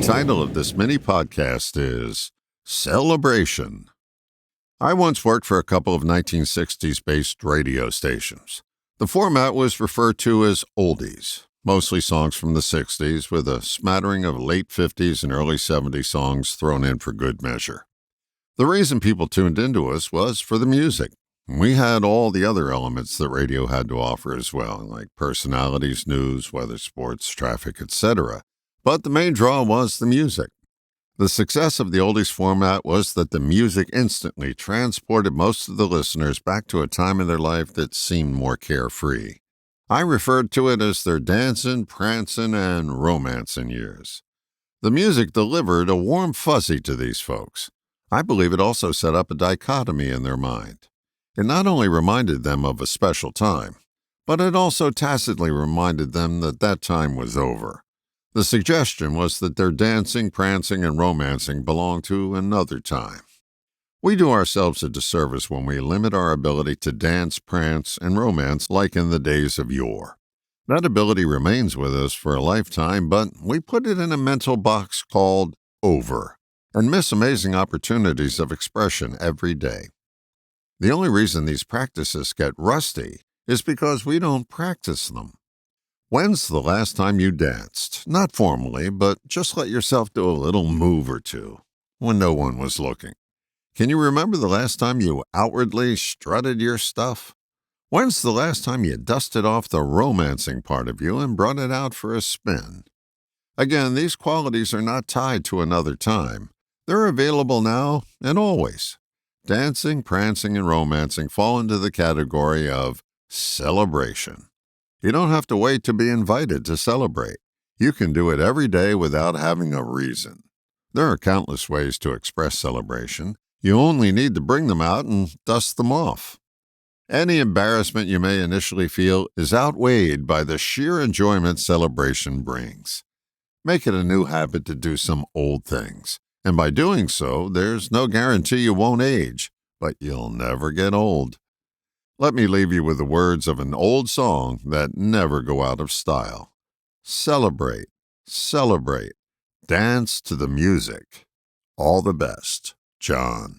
title of this mini podcast is Celebration. I once worked for a couple of 1960s-based radio stations. The format was referred to as oldies, mostly songs from the 60s with a smattering of late 50s and early 70s songs thrown in for good measure. The reason people tuned into us was for the music. We had all the other elements that radio had to offer as well, like personalities, news, weather, sports, traffic, etc. But the main draw was the music. The success of the oldies format was that the music instantly transported most of the listeners back to a time in their life that seemed more carefree. I referred to it as their dancing, prancing, and romancing years. The music delivered a warm fuzzy to these folks. I believe it also set up a dichotomy in their mind. It not only reminded them of a special time, but it also tacitly reminded them that that time was over. The suggestion was that their dancing, prancing, and romancing belonged to another time. We do ourselves a disservice when we limit our ability to dance, prance, and romance like in the days of yore. That ability remains with us for a lifetime, but we put it in a mental box called over and miss amazing opportunities of expression every day. The only reason these practices get rusty is because we don't practice them. When's the last time you danced? Not formally, but just let yourself do a little move or two when no one was looking. Can you remember the last time you outwardly strutted your stuff? When's the last time you dusted off the romancing part of you and brought it out for a spin? Again, these qualities are not tied to another time. They're available now and always. Dancing, prancing, and romancing fall into the category of celebration. You don't have to wait to be invited to celebrate. You can do it every day without having a reason. There are countless ways to express celebration. You only need to bring them out and dust them off. Any embarrassment you may initially feel is outweighed by the sheer enjoyment celebration brings. Make it a new habit to do some old things. And by doing so, there's no guarantee you won't age, but you'll never get old. Let me leave you with the words of an old song that never go out of style. Celebrate, celebrate, dance to the music. All the best, John.